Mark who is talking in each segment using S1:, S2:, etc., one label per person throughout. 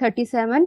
S1: 37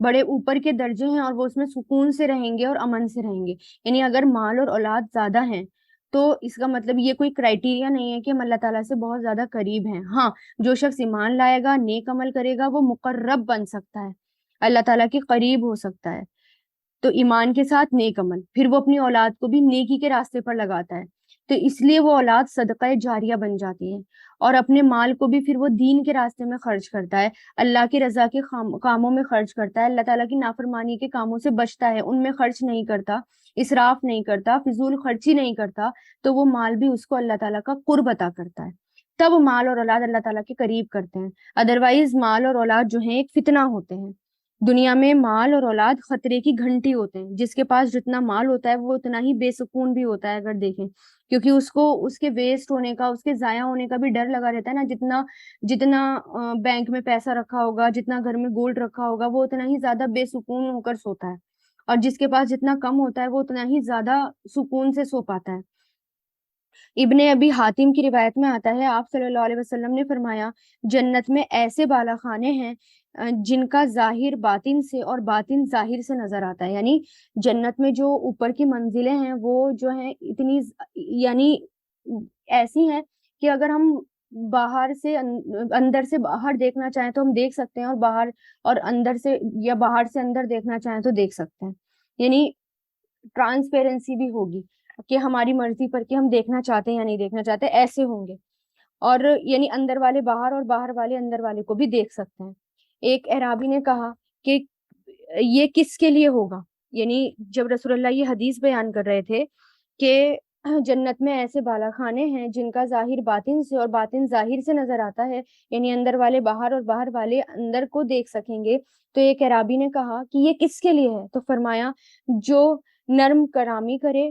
S1: بڑے اوپر کے درجے ہیں اور وہ اس میں سکون سے رہیں گے اور امن سے رہیں گے. یعنی اگر مال اور اولاد زیادہ ہیں تو اس کا مطلب یہ کوئی کرائٹیریا نہیں ہے کہ ہم اللہ تعالیٰ سے بہت زیادہ قریب ہیں. ہاں، جو شخص ایمان لائے گا، نیک عمل کرے گا، وہ مقرب بن سکتا ہے، اللہ تعالیٰ کے قریب ہو سکتا ہے. تو ایمان کے ساتھ نیک عمل، پھر وہ اپنی اولاد کو بھی نیکی کے راستے پر لگاتا ہے، تو اس لیے وہ اولاد صدقہ جاریہ بن جاتی ہے. اور اپنے مال کو بھی پھر وہ دین کے راستے میں خرچ کرتا ہے، اللہ کی رضا کے کاموں میں خرچ کرتا ہے، اللہ تعالیٰ کی نافرمانی کے کاموں سے بچتا ہے، ان میں خرچ نہیں کرتا، اسراف نہیں کرتا، فضول خرچی نہیں کرتا. تو وہ مال بھی اس کو اللہ تعالیٰ کا قرب عطا کرتا ہے. تب مال اور اولاد اللہ تعالیٰ کے قریب کرتے ہیں. ادروائز مال اور اولاد جو ہیں ایک فتنہ ہوتے ہیں. دنیا میں مال اور اولاد خطرے کی گھنٹی ہوتے ہیں. جس کے پاس جتنا مال ہوتا ہے وہ اتنا ہی بے سکون بھی ہوتا ہے اگر دیکھیں، کیونکہ اس کو اس کے ویسٹ ہونے کا، اس کے ضائع ہونے کا بھی ڈر لگا رہتا ہے نا. جتنا جتنا بینک میں پیسہ رکھا ہوگا، جتنا گھر میں گولڈ رکھا ہوگا، وہ اتنا ہی زیادہ بے سکون ہو کر سوتا ہے. اور جس کے پاس جتنا کم ہوتا ہے وہ اتنا ہی زیادہ سکون سے سو پاتا ہے. ابن ابی حاتم کی روایت میں آتا ہے، آپ صلی اللہ علیہ وسلم نے فرمایا، جنت میں ایسے بالا خانے ہیں جن کا ظاہر باطن سے اور باطن ظاہر سے نظر آتا ہے. یعنی جنت میں جو اوپر کی منزلیں ہیں وہ جو ہیں اتنی یعنی ایسی ہیں کہ اگر ہم باہر سے اندر سے باہر دیکھنا چاہیں تو ہم دیکھ سکتے ہیں، اور باہر اور اندر سے یا باہر سے اندر دیکھنا چاہیں تو دیکھ سکتے ہیں. یعنی ٹرانسپیرنسی بھی ہوگی کہ ہماری مرضی پر کہ ہم دیکھنا چاہتے ہیں یا نہیں دیکھنا چاہتے، ایسے ہوں گے. اور یعنی اندر والے باہر اور باہر والے اندر والے کو بھی دیکھ سکتے ہیں. ایک اعرابی نے کہا کہ یہ کس کے لیے ہوگا؟ یعنی جب رسول اللہ یہ حدیث بیان کر رہے تھے کہ جنت میں ایسے بالا خانے ہیں جن کا ظاہر باطن سے اور باطن ظاہر سے نظر آتا ہے، یعنی اندر والے باہر اور باہر والے اندر کو دیکھ سکیں گے. تو ایک اعرابی نے کہا کہ یہ کس کے لیے ہے؟ تو فرمایا، جو نرم کرامی کرے،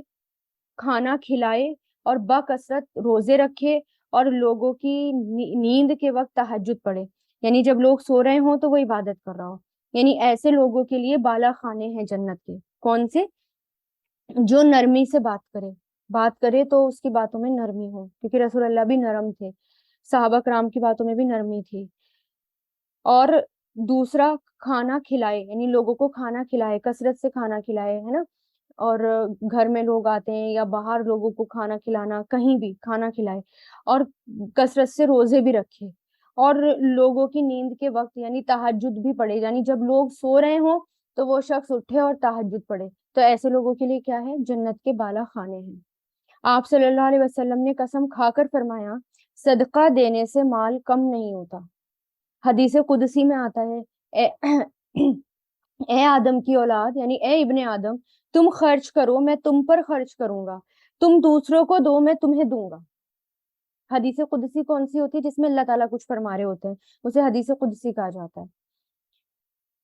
S1: کھانا کھلائے اور بکثرت روزے رکھے اور لوگوں کی نیند کے وقت تہجد پڑھے. یعنی جب لوگ سو رہے ہوں تو وہ عبادت کر رہا ہو. یعنی ایسے لوگوں کے لیے بالا خانے ہیں جنت کے. کون سے؟ جو نرمی سے بات کرے تو اس کی باتوں میں نرمی ہو، کیونکہ رسول اللہ بھی نرم تھے، صحابہ کرام کی باتوں میں بھی نرمی تھی. اور دوسرا، کھانا کھلائے، یعنی لوگوں کو کھانا کھلائے، کثرت سے کھانا کھلائے، ہے نا. اور گھر میں لوگ آتے ہیں یا باہر لوگوں کو کھانا کھلانا، کہیں بھی کھانا کھلائے. اور کثرت سے روزے بھی رکھے، اور لوگوں کی نیند کے وقت یعنی تہجد بھی پڑھے. یعنی جب لوگ سو رہے ہوں تو وہ شخص اٹھے اور تہجد پڑھے. تو ایسے لوگوں کے لیے کیا ہے؟ جنت کے بالا خانے ہیں. آپ صلی اللہ علیہ وسلم نے قسم کھا کر فرمایا، صدقہ دینے سے مال کم نہیں ہوتا. حدیث قدسی میں آتا ہے، اے آدم کی اولاد، یعنی اے ابن آدم، تم خرچ کرو، میں تم پر خرچ کروں گا، تم دوسروں کو دو، میں تمہیں دوں گا. حدیث قدسی کون سی ہوتی ہے؟ جس میں اللہ تعالیٰ کچھ فرما رہے ہوتے ہیں، اسے حدیث قدسی کہا جاتا ہے.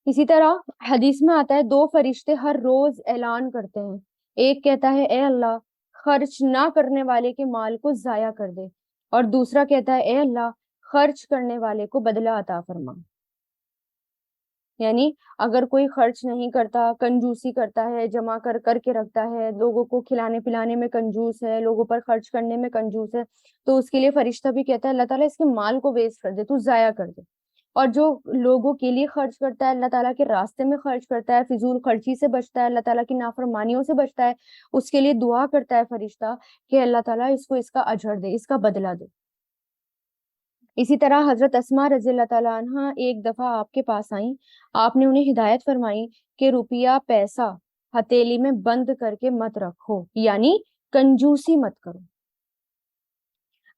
S1: اسی طرح حدیث میں آتا ہے، دو فرشتے ہر روز اعلان کرتے ہیں. ایک کہتا ہے، اے اللہ، خرچ نہ کرنے والے کے مال کو ضائع کر دے. اور دوسرا کہتا ہے، اے اللہ، خرچ کرنے والے کو بدلہ عطا فرما. یعنی اگر کوئی خرچ نہیں کرتا، کنجوسی کرتا ہے، جمع کر کر کے رکھتا ہے، لوگوں کو کھلانے پلانے میں کنجوس ہے، لوگوں پر خرچ کرنے میں کنجوس ہے، تو اس کے لیے فرشتہ بھی کہتا ہے، اللہ تعالیٰ اس کے مال کو ویسٹ کر دے، تو ضائع کر دے. اور جو لوگوں کے لیے خرچ کرتا ہے، اللہ تعالیٰ کے راستے میں خرچ کرتا ہے، فضول خرچی سے بچتا ہے، اللہ تعالیٰ کی نافرمانیوں سے بچتا ہے، اس کے لیے دعا کرتا ہے فرشتہ کہ اللہ تعالیٰ اس کو اس کا اجر دے، اس کا بدلہ دے. اسی طرح حضرت اسماء رضی اللہ تعالیٰ عنہ ایک دفعہ آپ کے پاس آئیں. آپ نے انہیں ہدایت فرمائی کہ روپیہ پیسہ ہتھیلی میں بند کر کے مت رکھو، یعنی کنجوسی مت کرو.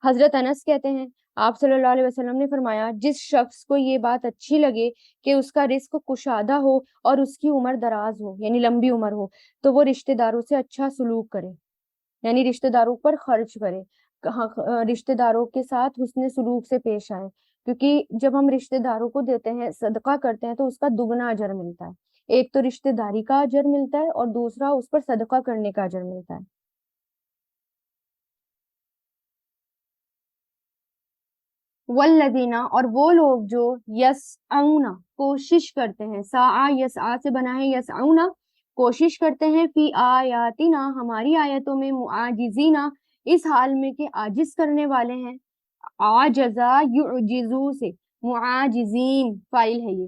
S1: حضرت انس کہتے ہیں، آپ صلی اللہ علیہ وسلم نے فرمایا، جس شخص کو یہ بات اچھی لگے کہ اس کا رزق کشادہ ہو اور اس کی عمر دراز ہو، یعنی لمبی عمر ہو، تو وہ رشتہ داروں سے اچھا سلوک کرے، یعنی رشتہ داروں پر خرچ کرے، رشتہ داروں کے ساتھ حسن سلوک سے پیش آئے. کیونکہ جب ہم رشتہ داروں کو دیتے ہیں، صدقہ کرتے ہیں، تو اس کا دگنا اجر ملتا ہے. ایک تو رشتہ داری کا اجر ملتا ہے اور دوسرا اس پر صدقہ کرنے کا اجر ملتا ہے. والذین، اور وہ لوگ جو یسعون، کوشش کرتے ہیں، سعی یسعا سے بنا ہے یسعون، کوشش کرتے ہیں، فی آیاتنا، ہماری آیتوں میں، معاجزین، اس حال میں کہ عاجز کرنے والے ہیں. عاجزا یعجزو سے معاجزین فائل ہے یہ.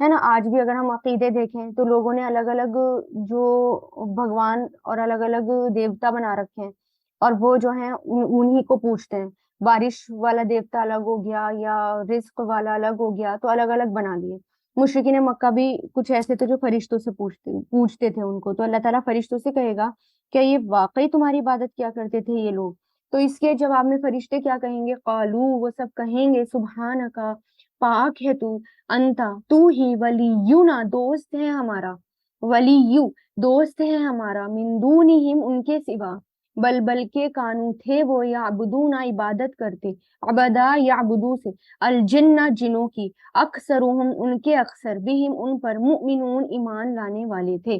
S1: ہے نا, آج بھی اگر ہم عقیدے دیکھیں تو لوگوں نے الگ الگ جو بھگوان اور الگ الگ دیوتا بنا رکھے ہیں, اور وہ جو ہیں انہی کو پوجتے ہیں. بارش والا دیوتا الگ ہو گیا, یا رزق والا الگ ہو گیا, تو الگ الگ بنا لیے. مشرکین مکہ بھی کچھ ایسے تھے جو فرشتوں سے پوچھتے تھے ان کو. تو اللہ تعالیٰ فرشتوں سے کہے گا کیا یہ واقعی تمہاری عبادت کیا کرتے تھے یہ لوگ؟ تو اس کے جواب میں فرشتے کیا کہیں گے؟ قالو, وہ سب کہیں گے سبحانکا, پاک ہے تو, انتا, تو ہی, ولینا, دوست ہے ہمارا, ولیو, دوست ہے ہمارا, من دونہم, ان کے سوا, بلکہ کانو, تھے وہ, یعبدون, عبادت کرتے, عبدا یعبدو سے, الجنہ, جنوں کی, اکثرہم, ان کے اکثر, بہم, ان پر, مؤمنون, ایمان لانے والے تھے.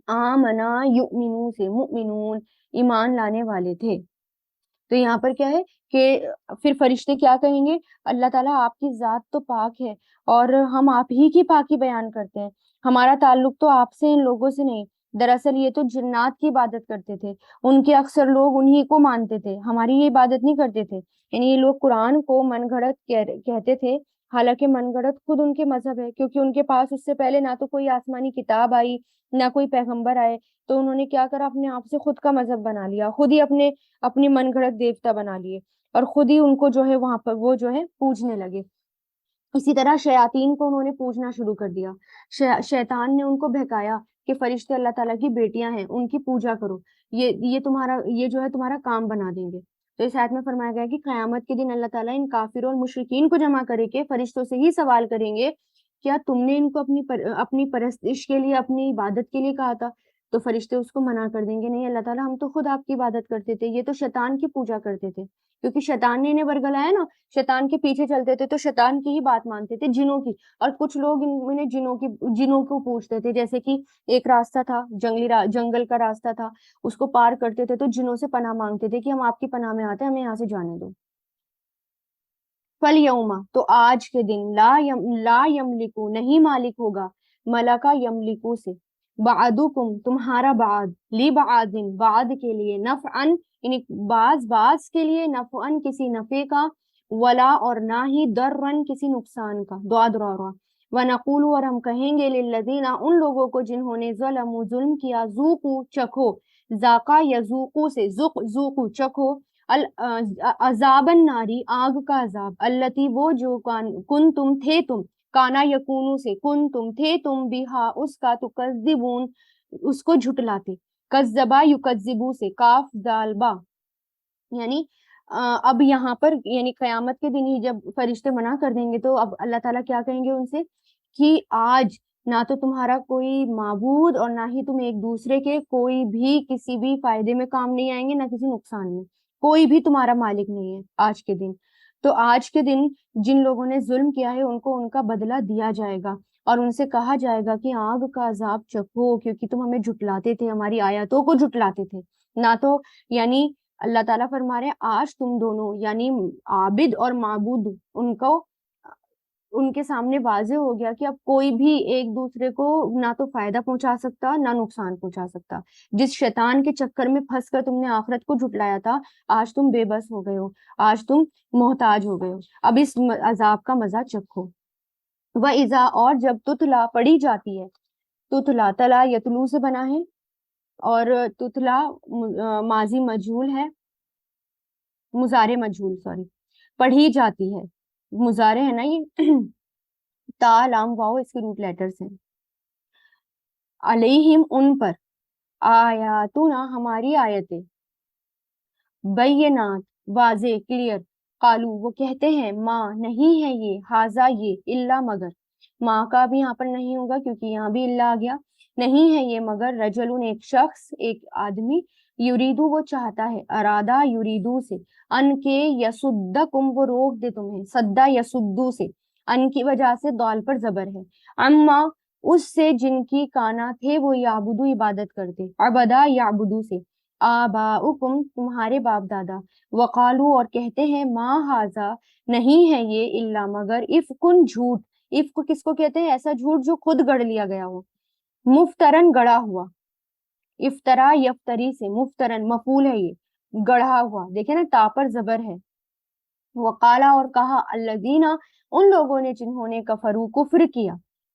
S1: آمنا یؤمنو سے, مؤمنون, ایمان لانے والے تھے. تو یہاں پر کیا ہے کہ پھر فرشتے کیا کہیں گے؟ اللہ تعالیٰ آپ کی ذات تو پاک ہے, اور ہم آپ ہی کی پاکی بیان کرتے ہیں, ہمارا تعلق تو آپ سے, ان لوگوں سے نہیں. دراصل یہ تو جنات کی عبادت کرتے تھے, ان کے اکثر لوگ انہی کو مانتے تھے, ہماری یہ عبادت نہیں کرتے تھے. یعنی یہ لوگ قرآن کو من گھڑت کہتے تھے, حالانکہ من گھڑت خود ان کے مذہب ہے, کیونکہ ان کے پاس اس سے پہلے نہ تو کوئی آسمانی کتاب آئی, نہ کوئی پیغمبر آئے. تو انہوں نے کیا کرا, اپنے آپ سے خود کا مذہب بنا لیا, خود ہی اپنی من گھڑت دیوتا بنا لیے, اور خود ہی ان کو جو ہے وہاں پر وہ جو ہے پوجنے لگے. اسی طرح شیاطین کو انہوں نے پوجنا شروع کر دیا. شیطان نے ان کو بہکایا کہ فرشتے اللہ تعالیٰ کی بیٹیاں ہیں, ان کی پوجا کرو, یہ تمہارا, یہ جو ہے تمہارا کام بنا دیں گے. تو اس آیت میں فرمایا گیا کہ قیامت کے دن اللہ تعالیٰ ان کافروں اور مشرکین کو جمع کرے کے فرشتوں سے ہی سوال کریں گے, کیا تم نے ان کو اپنی پرستش کے لیے, اپنی عبادت کے لیے کہا تھا؟ تو فرشتے اس کو منع کر دیں گے, نہیں اللہ تعالیٰ, ہم تو خود آپ کی عبادت کرتے تھے, یہ تو شیطان کی پوجا کرتے تھے, کیونکہ شیطان نے انہیں ورگلایا نا, شیطان کے پیچھے چلتے تھے تو شیطان کی ہی بات مانتے تھے, جنوں کی. اور کچھ لوگ انہیں جنوں کو پوچھتے تھے, جیسے کہ ایک راستہ تھا, جنگل کا راستہ تھا, اس کو پار کرتے تھے تو جنوں سے پناہ مانگتے تھے کہ ہم آپ کی پناہ میں آتے ہیں, ہمیں یہاں سے جانے دو. فَالْيَوْمَ, تو آج کے دن, لا یملکو, نہیں مالک ہوگا, ملکا, یملکو سے, بعدکم, تمہارا بعد, لبعدن, بعد کے لیے, نفعن, یعنی بعض کے لیے, نفعن, کسی نفع کا, ولا, اور نہ ہی, درن, کسی نقصان کا, دعا درا. وَنَقُولُ, اور ہم کہیں گے, للذین, ان لوگوں کو جنہوں نے ظلموا, ظلم کیا, ذوقوا, چکھو, ذاقا یذوقو سے, ذوقوا, چکھو, عذاب الناری, آگ کا عذاب, التی, وہ جو, کن تم, تھے تم, کانا یکونو سے, کن تم, تھے تم, بہا, اس کا, تکذبون, اس کو جھٹلاتے, کذبا یکذبو سے, کاف دال با. یعنی اب یہاں پر, یعنی قیامت کے دن ہی جب فرشتے منع کر دیں گے, تو اب اللہ تعالیٰ کیا کہیں گے ان سے کہ آج نہ تو تمہارا کوئی معبود, اور نہ ہی تم ایک دوسرے کے کوئی بھی کسی بھی فائدے میں کام نہیں آئیں گے, نہ کسی نقصان میں, کوئی بھی تمہارا مالک نہیں ہے آج کے دن. تو آج کے دن جن لوگوں نے ظلم کیا ہے ان کو ان کا بدلہ دیا جائے گا, اور ان سے کہا جائے گا کہ آگ کا عذاب چکھو, کیونکہ تم ہمیں جھٹلاتے تھے, ہماری آیاتوں کو جھٹلاتے تھے. نہ تو, یعنی اللہ تعالیٰ فرما رہے ہیں آج تم دونوں, یعنی عابد اور معبود, ان کے سامنے واضح ہو گیا کہ اب کوئی بھی ایک دوسرے کو نہ تو فائدہ پہنچا سکتا, نہ نقصان پہنچا سکتا. جس شیطان کے چکر میں پھنس کر تم نے آخرت کو جھٹلایا تھا, آج تم بے بس ہو گئے ہو, آج تم محتاج ہو گئے ہو, اب اس عذاب کا مزہ چکھو. وَإِذَا, اور جب, تتلا, پڑھی جاتی ہے, تتلا, تلا یتلو سے بنا ہے, اور تتلا ماضی مجہول ہے, مضارع مجہول, سوری, پڑھی جاتی ہے, مضارع ہے نا یہ, تا, لام, واو, اس کے روٹ لیٹرز ہیں. علیہم, ان پر, آیاتنا, ہماری آیتیں, بینات, واضح, کلیئر, قالو, وہ کہتے ہیں, ماں, نہیں ہے یہ, ہاضا, یہ, الا, مگر, ماں کا بھی یہاں پر نہیں ہوگا کیونکہ یہاں بھی الا آ گیا, نہیں ہے یہ مگر, رجلن, ایک شخص, ایک آدمی, یریدو, وہ چاہتا ہے, ارادہ, یریدو سے, ان کے, یسدکم, وہ روک دے تمہیں, سدا, یسدو سے, ان کی وجہ سے دال پر زبر ہے, اما, اس سے, جن کی, کانا, تھے وہ, یعبدو, عبادت کرتے, عبدا, یعبدو سے, آباؤکم, تمہارے باپ دادا, وقالو, اور کہتے ہیں, ما ہاذا, نہیں ہے یہ, الا, مگر, افکن, جھوٹ, افک کس کو کہتے ہیں؟ ایسا جھوٹ جو خود گڑھ لیا گیا ہو, مفترن, گڑھا ہوا, افطرا, یفتری سے, مفترن, مفعول ہے یہ, گڑھا ہوا, دیکھیں نا تا پر زبر ہے. وقالا, اور کہا, الذین, ان لوگوں نے جنہوں نے کفرو, کفر کیا,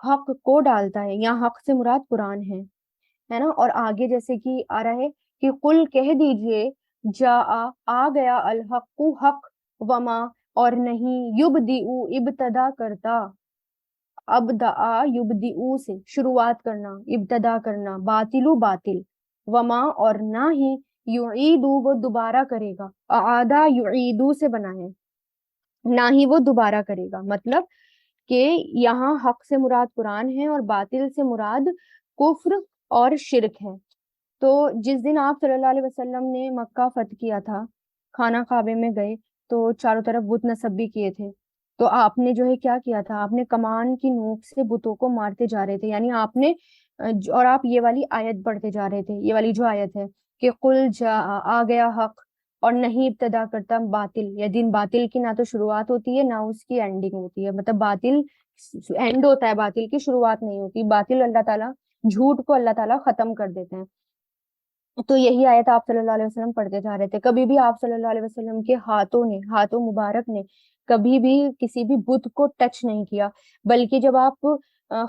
S1: حق کو ڈالتا ہے، یہاں حق سے مراد قرآن ہے نا. اور آگے جیسے کہ آ رہا ہے کہ قل کہہ دیجئے، جا آ گیا الحق حق، وما اور نہیں، یبدئو ابتدا کرتا، ابدعا یبدئو سے شروعات کرنا، ابتدا کرنا، باطلو باطل، وما اور نہ ہی، یعیدو وہ دوبارہ کرے گا، اعادہ یعیدو سے بنا ہے، نہ ہی وہ دوبارہ کرے گا. مطلب کہ یہاں حق سے مراد قرآن ہے اور باطل سے مراد کفر اور شرک ہے. تو جس دن آپ صلی اللہ علیہ وسلم نے مکہ فتح کیا تھا، خانہ کعبے میں گئے تو چاروں طرف بت نصب بھی کیے تھے. تو آپ نے جو ہے کیا کیا تھا، آپ نے کمان کی نوک سے بتوں کو مارتے جا رہے تھے، یعنی آپ نے اور آپ یہ والی آیت پڑھتے جا رہے تھے، یہ والی جو آیت ہے کہ قل جا آ گیا حق، اور نہیں ابتدا کرتا باطل، یا دن باطل کی نہ تو شروعات ہوتی ہے نہ اس کی اینڈنگ ہوتی ہے. مطلب باطل اینڈ ہوتا ہے، باطل کی شروعات نہیں ہوتی. باطل اللہ تعالیٰ، جھوٹ کو اللہ تعالیٰ ختم کر دیتے ہیں. تو یہی آیت آپ صلی اللہ علیہ وسلم پڑھتے جا رہے تھے. کبھی بھی آپ صلی اللہ علیہ وسلم کے ہاتھوں مبارک نے کبھی بھی کسی بھی بت کو ٹچ نہیں کیا، بلکہ جب آپ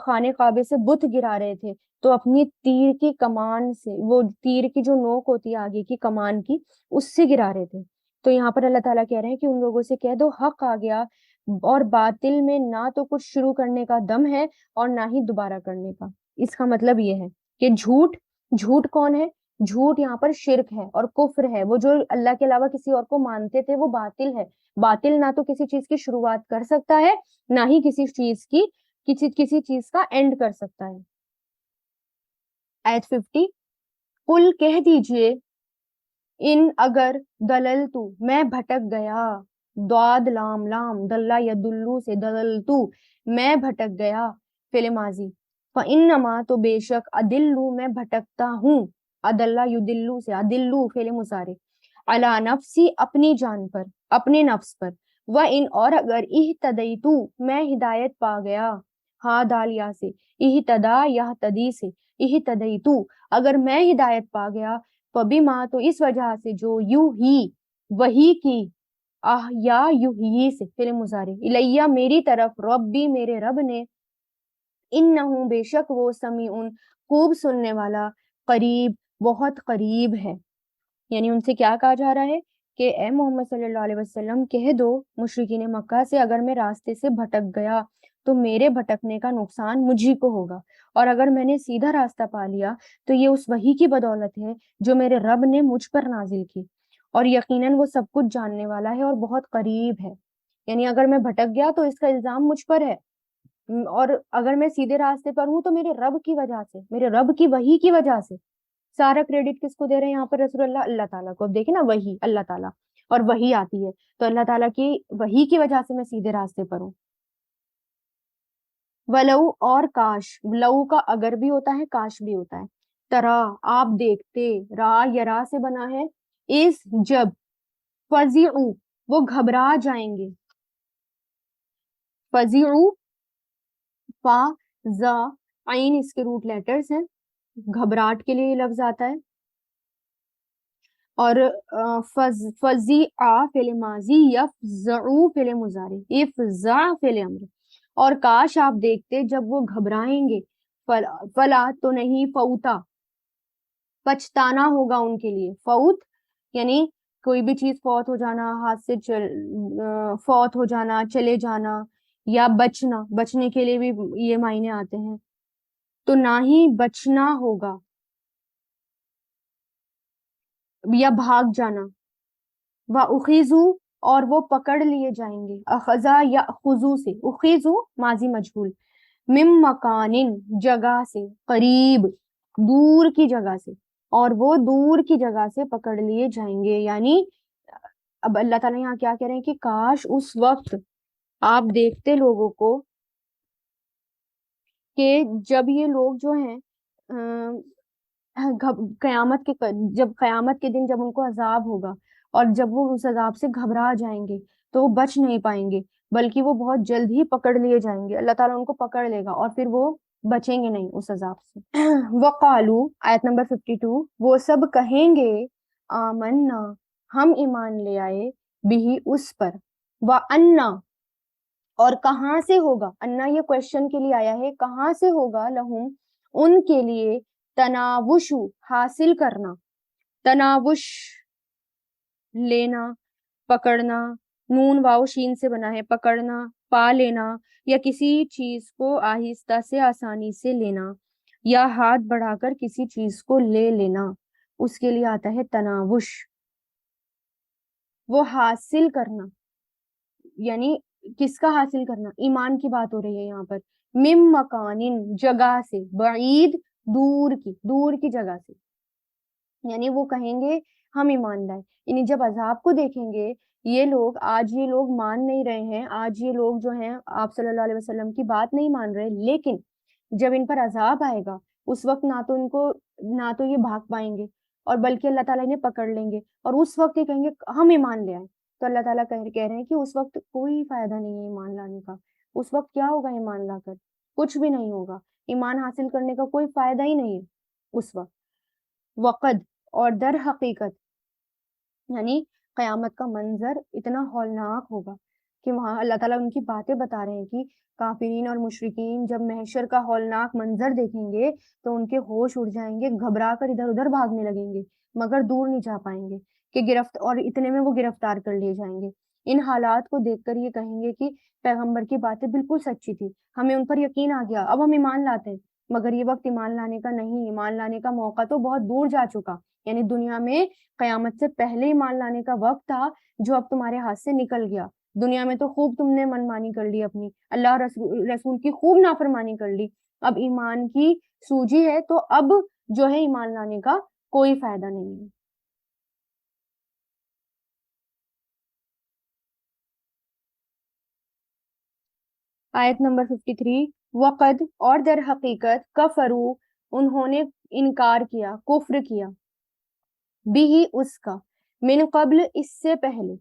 S1: خانے کعبے سے بت گرا رہے تھے تو اپنی تیر کی کمان سے، وہ تیر کی جو نوک ہوتی ہے آگے کی کمان کی، اس سے گرا رہے تھے. تو یہاں پر اللہ تعالیٰ کہہ رہے ہیں کہ ان لوگوں سے کہہ دو حق آ گیا، اور باطل میں نہ تو کچھ شروع کرنے کا دم ہے اور نہ ہی دوبارہ کرنے کا. اس کا مطلب یہ ہے کہ جھوٹ کون ہے؟ جھوٹ یہاں پر شرک ہے اور کفر ہے. وہ جو اللہ کے علاوہ کسی اور کو مانتے تھے وہ باطل ہے. باطل نہ تو کسی چیز کی شروعات کر سکتا ہے، نہ ہی کسی چیز کا اینڈ کر سکتا ہے. آیت 50، قل کہہ دیجئے، ان اگر دللتو میں بھٹک گیا، دعاد لام لام دلہ یدلو سے دللتو میں بھٹک گیا، فعل ماضی، فانما تو بے شک، ادلو میں بھٹکتا ہوں، ادلہ یدلو سے ادلو فعل مضارع، علی نفسی اپنی جان پر، اپنے نفس پر، وان اور اگر اہتدیتو میں ہدایت پا گیا، ہا دالیا سے، اہتدا یہتدی سے، اہتدیتو اگر میں ہدایت پا گیا، فبما تو اس وجہ سے، جو یو ہی وہی کی، یا یحیی سے فعل مضارع، الیہ میری طرف، ربی میرے رب نے، انہو بے شک وہ، سمیع خوب سننے والا، قریب بہت قریب ہے. یعنی ان سے کیا کہا جا رہا ہے کہ اے محمد صلی اللہ علیہ وسلم کہہ دو مشرکین مکہ سے، اگر میں راستے سے بھٹک گیا تو میرے بھٹکنے کا نقصان مجھی کو ہوگا، اور اگر میں نے سیدھا راستہ پا لیا تو یہ اس وحی کی بدولت ہے جو میرے رب نے مجھ پر نازل کی، اور یقیناً وہ سب کچھ جاننے والا ہے اور بہت قریب ہے. یعنی اگر میں بھٹک گیا تو اس کا الزام مجھ پر ہے، اور اگر میں سیدھے راستے پر ہوں تو میرے رب کی وجہ سے، میرے رب کی وحی کی وجہ سے. سارا کریڈٹ کس کو دے رہے ہیں یہاں پر؟ رسول اللہ تعالیٰ کو. اب دیکھیں نا، وحی اللہ تعالیٰ، اور وحی آتی ہے تو اللہ تعالیٰ کی وحی کی وجہ سے میں سیدھے راستے پر ہوں. ولو اور کاش، لو کا اگر بھی ہوتا ہے، کاش بھی ہوتا ہے. ترا آپ دیکھتے، را یرا سے بنا ہے، اس جب، فزعو وہ گھبرا جائیں گے، فزعو، فا زا عین اس کے روٹ لیٹرز ہیں، گھبراہٹ کے لیے یہ لفظ آتا ہے. اور فزیع فعل ماضی، یفزعو فعل مضارع، افزع فعل امر. اور کاش آپ دیکھتے جب وہ گھبرائیں گے، فلا تو نہیں، فوتا پچھتانا ہوگا ان کے لیے. فوت یعنی کوئی بھی چیز فوت ہو جانا، ہاتھ سے فوت ہو جانا، چلے جانا، یا بچنے کے لیے بھی یہ معنی آتے ہیں. تو نہ ہی بچنا ہوگا یا بھاگ جانا. وَأُخِذُوا اور وہ پکڑ لیے جائیں گے، اخذا یا خضو سے، اخذو ماضی مجہول، مم مکان جگہ سے، قریب دور کی جگہ سے، اور وہ دور کی جگہ سے پکڑ لیے جائیں گے. یعنی اب اللہ تعالیٰ یہاں کیا کہہ رہے ہیں کہ کاش اس وقت آپ دیکھتے لوگوں کو کہ جب یہ لوگ جو ہیں جب قیامت کے دن جب ان کو عذاب ہوگا، اور جب وہ اس عذاب سے گھبرا جائیں گے تو وہ بچ نہیں پائیں گے، بلکہ وہ بہت جلد ہی پکڑ لیے جائیں گے. اللہ تعالیٰ ان کو پکڑ لے گا اور پھر وہ بچیں گے نہیں اس عذاب سے. وقالو آیت نمبر 52، وہ سب کہیں گے، آمنا ہم ایمان لے آئے، بھی اس پر، وَأَنَّا اور کہاں سے ہوگا, انا یہ کوشچن کے لیے آیا ہے, کہاں سے ہوگا, لہم ان کے لیے, تناوشو حاصل کرنا, تناوش لینا, پکڑنا, نون واو شین سے بنا ہے, پکڑنا, پا لینا, یا کسی چیز کو آہستہ سے آسانی سے لینا, یا ہاتھ بڑھا کر کسی چیز کو لے لینا, اس کے لیے آتا ہے تناوش. وہ حاصل کرنا یعنی کس کا حاصل کرنا, ایمان کی بات ہو رہی ہے یہاں پر. مم مکانن جگہ سے, بعید دور کی جگہ سے, یعنی وہ کہیں گے ہم ایمان لائے, یعنی جب عذاب کو دیکھیں گے یہ لوگ مان نہیں رہے ہیں, آج یہ لوگ جو ہیں آپ صلی اللہ علیہ وسلم کی بات نہیں مان رہے, لیکن جب ان پر عذاب آئے گا اس وقت نہ تو یہ بھاگ پائیں گے, اور بلکہ اللہ تعالیٰ انہیں پکڑ لیں گے, اور اس وقت یہ کہیں گے ہم ایمان لے آئے. تو اللہ تعالیٰ کہہ رہے ہیں کہ اس وقت کوئی فائدہ نہیں ہے ایمان لانے کا. اس وقت کیا ہوگا ایمان لا کر, کچھ بھی نہیں ہوگا, ایمان حاصل کرنے کا کوئی فائدہ ہی نہیں ہے اس وقت. وقد اور در حقیقت, یعنی قیامت کا منظر اتنا ہولناک ہوگا کہ وہاں اللہ تعالیٰ ان کی باتیں بتا رہے ہیں کہ کافرین اور مشرکین جب محشر کا ہولناک منظر دیکھیں گے تو ان کے ہوش اڑ جائیں گے, گھبرا کر ادھر ادھر بھاگنے لگیں گے, مگر دور نہیں جا پائیں گے کہ اور اتنے میں وہ گرفتار کر لیے جائیں گے. ان حالات کو دیکھ کر یہ کہیں گے کہ پیغمبر کی باتیں بالکل سچی تھی, ہمیں ان پر یقین آ گیا, اب ہم ایمان لاتے ہیں. مگر یہ وقت ایمان لانے کا نہیں, ایمان لانے کا موقع تو بہت دور جا چکا, یعنی دنیا میں قیامت سے پہلے ایمان لانے کا وقت تھا جو اب تمہارے ہاتھ سے نکل گیا. دنیا میں تو خوب تم نے منمانی کر لی, اپنی اللہ رسول کی خوب نافرمانی کر لی, اب ایمان کی سوجی ہے تو اب جو ہے ایمان لانے کا کوئی فائدہ نہیں ہے. آیت نمبر 53, وقد اور در حقیقت, کفرو انہوں نے انکار کیا, کفر کیا, بھی اس کا, من قبل اس سے پہلے,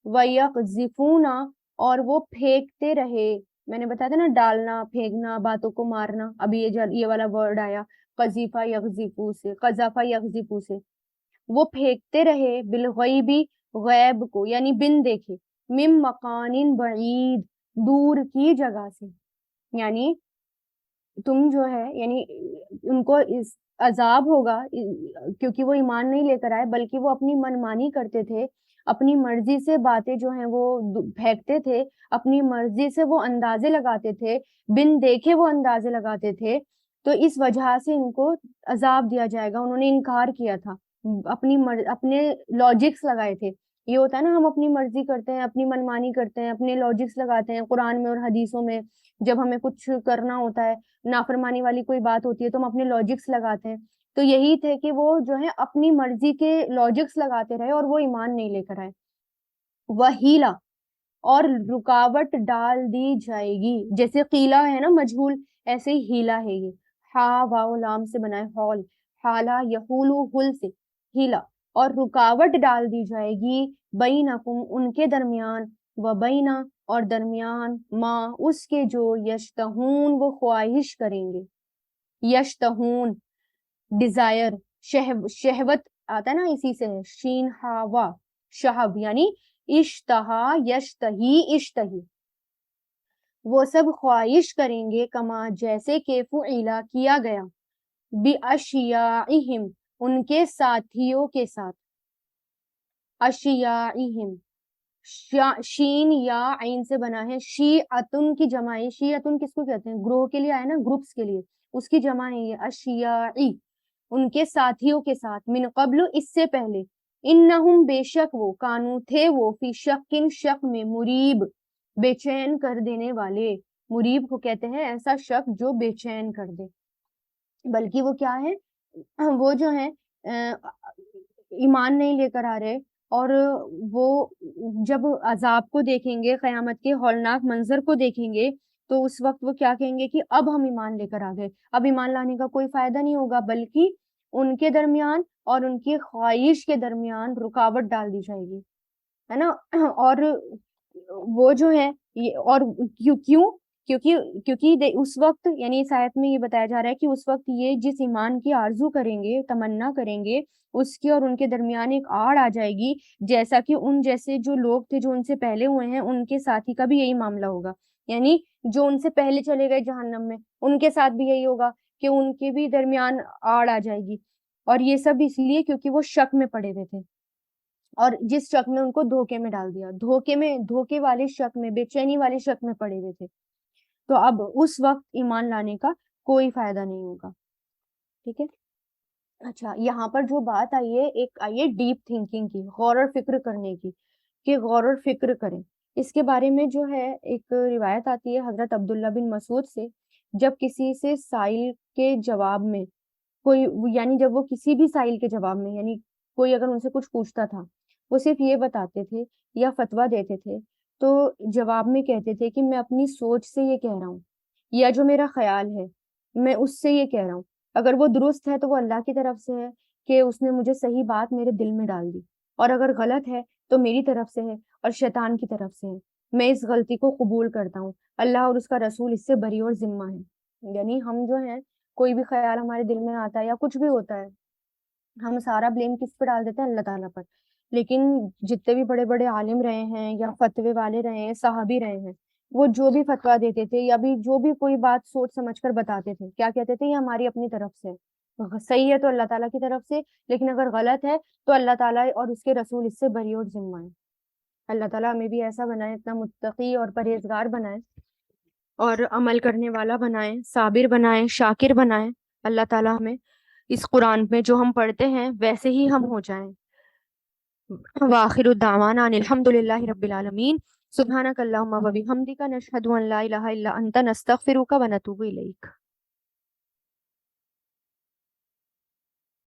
S1: وَيَقْذِفُونَ اور وہ پھینکتے رہے, میں نے بتایا تھا نا ڈالنا, پھینکنا, باتوں کو مارنا, ابھی یہ والا ورڈ آیا قذیفہ یغذفو سے, قذفہ یغذفو سے, وہ پھینکتے رہے, بالغیبی غیب کو یعنی بن دیکھے, من مکان بعید دور کی جگہ سے, یعنی تم جو ہے یعنی ان کو اس عذاب ہوگا کیونکہ وہ ایمان نہیں لے کر آئے, بلکہ وہ اپنی منمانی کرتے تھے, اپنی مرضی سے باتیں جو ہیں وہ پھینکتے تھے, اپنی مرضی سے وہ اندازے لگاتے تھے, بن دیکھے وہ اندازے لگاتے تھے, تو اس وجہ سے ان کو عذاب دیا جائے گا. انہوں نے انکار کیا تھا, اپنے لاجکس لگائے تھے. یہ ہوتا ہے نا ہم اپنی مرضی کرتے ہیں, اپنی منمانی کرتے ہیں, اپنے لاجکس لگاتے ہیں قرآن میں اور حدیثوں میں. جب ہمیں کچھ کرنا ہوتا ہے, نافرمانی والی کوئی بات ہوتی ہے تو ہم اپنے لاجکس لگاتے ہیں. تو یہی تھے کہ وہ جو ہے اپنی مرضی کے لاجکس لگاتے رہے اور وہ ایمان نہیں لے کر آئے. وہیلا اور رکاوٹ ڈال دی جائے گی, جیسے قیلا ہے نا مجہول, ایسے ہی ہیلا ہے یہ, ہا واو لام سے بنا ہے ہال, حالا یحولو ہل سے, ہیلا اور رکاوٹ ڈال دی جائے گی, بینکم ان کے درمیان, و بینا اور درمیان, ماں اس کے جو, یشتہون وہ خواہش کریں گے, یشتہون ڈیزائر, شہوت آتا ہے نا اسی سے, شین ہا وا شہب یعنی اشتہا یشتہی اشتہی, وہ سب خواہش کریں گے, کما جیسے کہ فعلا کیا گیا, بِأَشْيَاعِهِمْ ان کے ساتھیوں کے ساتھ, اشیاعہم شین یا عین سے بنا ہے, شیعتن کی جمع ہے, شیعتن کس کو کہتے ہیں, گروہ کے لیے آیا نا, گروپس کے لیے, اس کی جمع ہے یہ اشیاعی, ان کے ساتھیوں کے ساتھ, من قبل اس سے پہلے, انہم بے شک وہ, کانو تھے وہ, فی شکن شک میں, مریب بے چین کر دینے والے, مریب کو کہتے ہیں ایسا شک جو بے چین کر دے, بلکہ وہ کیا ہے, وہ جو ہے ایمان نہیں لے کر آ رہے, اور وہ جب عذاب کو دیکھیں گے, قیامت کے ہولناک منظر کو دیکھیں گے, تو اس وقت وہ کیا کہیں گے کہ اب ہم ایمان لے کر آ گئے, اب ایمان لانے کا کوئی فائدہ نہیں ہوگا, بلکہ ان کے درمیان اور ان کی خواہش کے درمیان رکاوٹ ڈال دی جائے گی, ہے نا. اور وہ جو ہے اور کیونکہ اس وقت یعنی اس آیت میں یہ بتایا جا رہا ہے کہ اس وقت یہ جس ایمان کی آرزو کریں گے, تمنا کریں گے, اس کی اور ان کے درمیان ایک آڑ آ جائے گی, جیسا کہ ان جیسے جو لوگ تھے جو ان سے پہلے ہوئے ہیں ان کے ساتھی کا بھی یہی معاملہ ہوگا. یعنی جو ان سے پہلے چلے گئے جہنم میں ان کے ساتھ بھی یہی ہوگا کہ ان کے بھی درمیان آڑ آ جائے گی. اور یہ سب اس لیے کیونکہ وہ شک میں پڑے ہوئے تھے، اور جس شک میں ان کو دھوکے میں ڈال دیا، دھوکے والے شک میں، بے چینی والے شک میں پڑے ہوئے تھے. تو اب اس وقت ایمان لانے کا کوئی فائدہ نہیں ہوگا. ٹھیک ہے. اچھا، یہاں پر جو بات آئی ہے، ایک آئی ہے ڈیپ تھنکنگ کی، غور اور فکر کرنے کی، کہ غور اور فکر کریں. اس کے بارے میں جو ہے ایک روایت آتی ہے حضرت عبداللہ بن مسعود سے، جب کسی سے سائل کے جواب میں کوئی، یعنی جب وہ کسی بھی سائل کے جواب میں، یعنی کوئی اگر ان سے کچھ پوچھتا تھا، وہ صرف یہ بتاتے تھے یا فتویٰ دیتے تھے، تو جواب میں کہتے تھے کہ میں اپنی سوچ سے یہ کہہ رہا ہوں، یا جو میرا خیال ہے میں اس سے یہ کہہ رہا ہوں. اگر وہ درست ہے تو وہ اللہ کی طرف سے ہے کہ اس نے مجھے صحیح بات میرے دل میں ڈال دی، اور اگر غلط ہے تو میری طرف سے ہے اور شیطان کی طرف سے ہے. میں اس غلطی کو قبول کرتا ہوں، اللہ اور اس کا رسول اس سے بری اور ذمہ ہے. یعنی ہم جو ہیں، کوئی بھی خیال ہمارے دل میں آتا ہے یا کچھ بھی ہوتا ہے، ہم سارا بلیم کس پہ ڈال دیتے ہیں؟ اللہ تعالیٰ پر. لیکن جتنے بھی بڑے بڑے عالم رہے ہیں یا فتوے والے رہے ہیں، صحابی رہے ہیں، وہ جو بھی فتویٰ دیتے تھے یا بھی جو بھی کوئی بات سوچ سمجھ کر بتاتے تھے، کیا کہتے تھے؟ یہ ہماری اپنی طرف سے صحیح ہے تو اللہ تعالیٰ کی طرف سے، لیکن اگر غلط ہے تو اللہ تعالیٰ اور اس کے رسول اس سے بری اور ذمہ ہے. اللہ تعالیٰ ہمیں بھی ایسا بنائے، اتنا متقی اور پرہیزگار بنائے، اور عمل کرنے والا بنائے، صابر بنائے، شاکر بنائے. اللہ تعالیٰ ہمیں اس قرآن میں جو ہم پڑھتے ہیں ویسے ہی ہم ہو جائیں. وآخر الدعوانا ان الحمد للہ رب العالمین. سبحانک اللہم و بحمدک، نشہد ان لا الہ الا انت، نستغفرک و نتوب الیک.